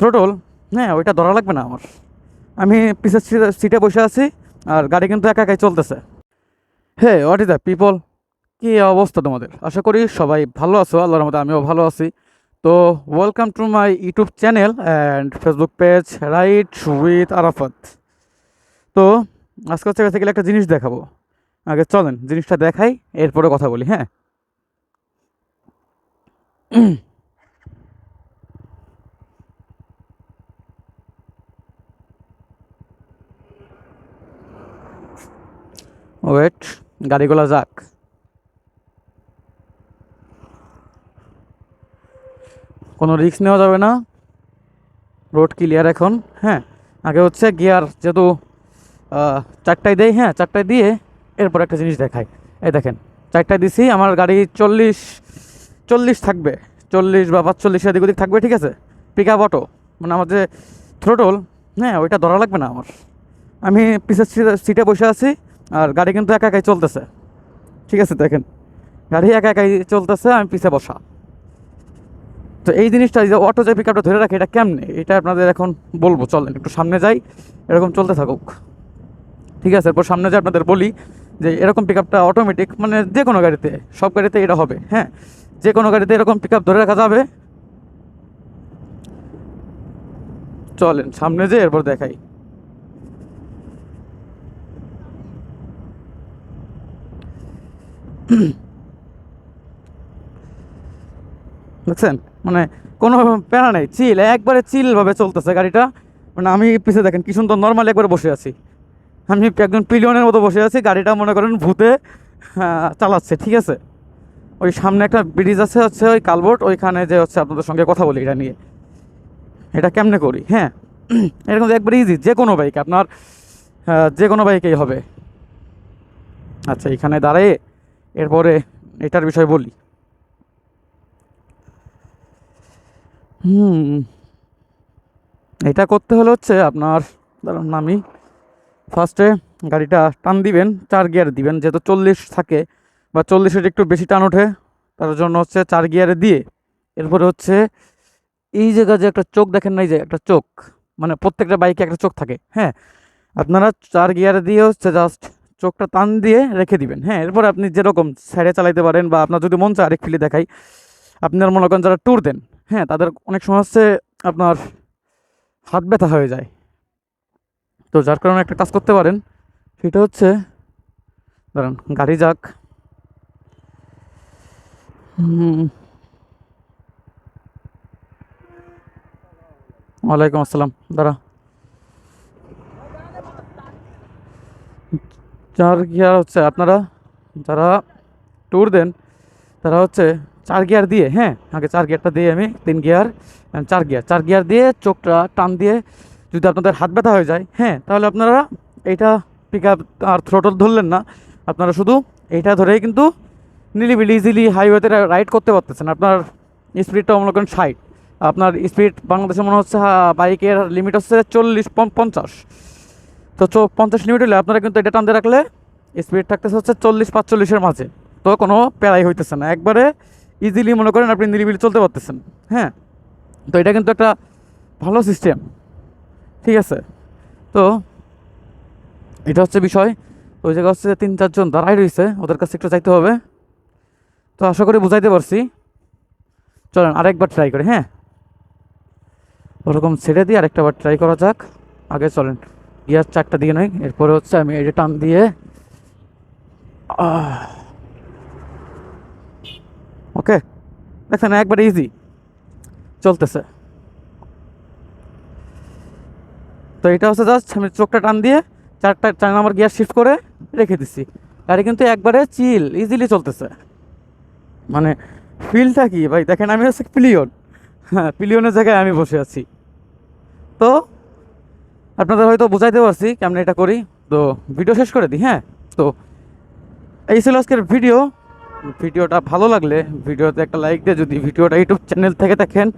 Throttle, হ্যাঁ ওইটা ধরা লাগবে না আমার। আমি পিছের সিটে বসে আছি আর গাড়ি কিন্তু একা একাই চলতেছে। Hey what is the people, কী অবস্থা তোমাদের? আশা করি সবাই ভালো আছো, আল্লাহর মধ্যে আমিও ভালো আছি। তো welcome to my YouTube channel and Facebook page ride with Arafat. তো আজকে হচ্ছে বেসিক্যালি একটা জিনিস দেখাবো। আগে চলেন জিনিসটা দেখাই, এরপরে কথা বলি। হ্যাঁ, ওয়েট, গাড়িগুলো যাক। কোনো রিস্ক নেওয়া যাবে না, রোড ক্লিয়ার এখন। হ্যাঁ, আগে হচ্ছে গিয়ার যেহেতু চারটায় দেয়, হ্যাঁ চারটায় দিয়ে এরপর একটা জিনিস দেখাই। এই দেখেন, চারটায় দিছি, আমার গাড়ি 40 থাকবে, 40 বা 45 এদিক ওদিক থাকবে, ঠিক আছে। পিক আপ অটো, মানে আমার যে থ্রোটল, হ্যাঁ ওইটা ধরা লাগবে না আমার। আমি পিছের সিটে বসে আছি আর গাড়ি কিন্তু একা একাই চলতেছে, ঠিক আছে। দেখেন গাড়ি একা একাই চলতেছে, আমি পিছে বসা। তো এই জিনিসটা যে অটো যে পিক আপটা ধরে রাখে, এটা কেমনে, এটা আপনাদের এখন বলবো। চলেন একটু সামনে যাই, এরকম চলতে থাকুক, ঠিক আছে। এরপর সামনে যে আপনাদের বলি যে এরকম পিক আপটা অটোমেটিক, মানে যে কোনো গাড়িতে, সব গাড়িতে এটা হবে। হ্যাঁ, যে কোনো গাড়িতে এরকম পিক আপ ধরে রাখা যাবে। চলেন সামনে যে এরপর দেখাই। দেখছেন, মানে কোনো প্যারা নেই, চিল, একবারে চিলভাবে চলতেছে গাড়িটা। মানে আমি পিছে দেখেন কি সুন্দর নর্মালি একবারে বসে আছি, আমি একজন পিলিয়নের মতো বসে আছি। গাড়িটা মনে করেন ভূতে চালাচ্ছে, ঠিক আছে। ওই সামনে একটা ব্রিজ আছে, হচ্ছে ওই কালবোর্ড, ওইখানে যে হচ্ছে আপনাদের সঙ্গে কথা বলি এটা নিয়ে, এটা কেমনে করি। হ্যাঁ, এরকম একবারে ইজি, যে কোনো বাইক আপনার, যে কোনো বাইকেই হবে। আচ্ছা, এখানে দাঁড়ায়ে এরপরে এটার বিষয় বলি। হুম, এটা করতে হলে হচ্ছে আপনার, ধরুন আমি ফার্স্টে গাড়িটা টান দিবেন, 4 গিয়ার দিবেন, যেহেতু 40 থাকে বা 40-এর একটু বেশি টান ওঠে, তার জন্য হচ্ছে 4 গিয়ারে দিয়ে এরপরে হচ্ছে এই জায়গায় যে একটা চোখ দেখেন না, এই যে একটা চোখ, মানে প্রত্যেকটা বাইকে একটা চোখ থাকে। হ্যাঁ, আপনারা 4 গিয়ারে দিয়ে হচ্ছে জাস্ট চোখটা টান দিয়ে রেখে দিবেন। হ্যাঁ, এরপরে আপনি যেরকম সাইডে চালাইতে পারেন, বা আপনার যদি মন চায় আরেক ফিলে দেখাই, আপনার মনে করেন যারা ট্যুর দেন, হ্যাঁ তাদের অনেক সময় হচ্ছে আপনার হাত ব্যথা হয়ে যায়। তো যার কারণে একটা কাজ করতে পারেন, সেটা হচ্ছে ধরেন গাড়ি যাক। হুম, ওয়ালাইকুম আসসালাম। দাঁড়া, 4 গিয়ার হচ্ছে আপনারা যারা ট্যুর দেন, তারা হচ্ছে 4 গিয়ার দিয়ে, হ্যাঁ আগে 4 গিয়ারটা দিয়ে আমি 3 গিয়ার, 4 গিয়ার দিয়ে চোখটা টান দিয়ে যদি আপনাদের হাত ব্যথা হয়ে যায়, হ্যাঁ তাহলে আপনারা এইটা পিক আপ আর থ্রোটল ধরলেন না, আপনারা শুধু এইটা ধরেই কিন্তু নিলিবিলি ইজিলি হাইওয়েতে রাইড করতে পারতেছেন। আপনার স্পিডটা মনে করেন 60, আপনার স্পিড বাংলাদেশে মনে হচ্ছে বাইকের লিমিট হচ্ছে 40-50। তো 50 লিমিট হলে আপনারা কিন্তু এটা টানতে রাখলে স্পিড থাকতেছে হচ্ছে 40-45-এর মাঝে। তো কোনো প্যারাই হইতেছে না, একবারে ইজিলি মনে করেন আপনি নিরিবিলি চলতে পারতেছেন। হ্যাঁ, তো এটা কিন্তু একটা ভালো সিস্টেম, ঠিক আছে। তো এটা হচ্ছে বিষয়। ওই জায়গা হচ্ছে 3-4 জন দাঁড়াই রয়েছে, ওদের কাছে একটু যাইতে হবে। তো আশা করি বুঝাইতে পারছি। চলেন আরেকবার ট্রাই করি। হ্যাঁ, ওরকম ছেড়ে দিয়ে আরেকটা বার ট্রাই করা যাক। আগে চলেন গিয়ার 4টা দিয়ে নয়, এরপরে হচ্ছে আমি এটা টান দিয়ে ওকে, দেখছেন একবার ইজি চলতেছে। তো এটা হচ্ছে জাস্ট আমি চোখটা টান দিয়ে 4 নাম্বার গিয়ার শিফট করে রেখে দিছি, গাড়ি কিন্তু একবারে চিল ইজিলি চলতেছে। মানে ফিলটা কি ভাই, দেখেন আমি হচ্ছে পিলিয়ন, হ্যাঁ পিলিয়নের জায়গায় আমি বসে আছি। তো আপনাদের হয়তো বুঝাইতে পারছি কেমন এটা করি। তো ভিডিও শেষ করে দিই। হ্যাঁ, তো এই ছিল আজকের ভিডিও। ভিডিওটা ভালো লাগলে ভিডিওতে একটা লাইক দিয়ে, যদি ভিডিওটা ইউটিউব চ্যানেল থেকে দেখেন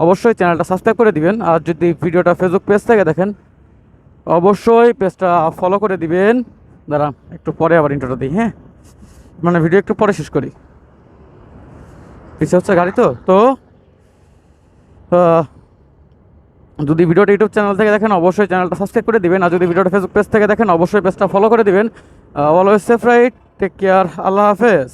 অবশ্যই চ্যানেলটা সাবস্ক্রাইব করে দিবেন, আর যদি ভিডিওটা ফেসবুক পেজ থেকে দেখেন অবশ্যই পেজটা ফলো করে দিবেন। দাঁড়া একটু পরে আবার ইন্ট্রোটা দিই। হ্যাঁ, মানে ভিডিও একটু পরে শেষ করি, পিছিয়ে হচ্ছে গাড়ি। তো তো যদি ভিডিওটা ইউটিউব চ্যানেল থেকে দেখেন অবশ্যই চ্যানেলটা সাবস্ক্রাইব করে দিবেন, আর যদি ভিডিওটা ফেসবুক পেজ থেকে দেখেন অবশ্যই পেজটা ফলো করে দিবেন। Always safe right, take care, আল্লাহ হাফেজ।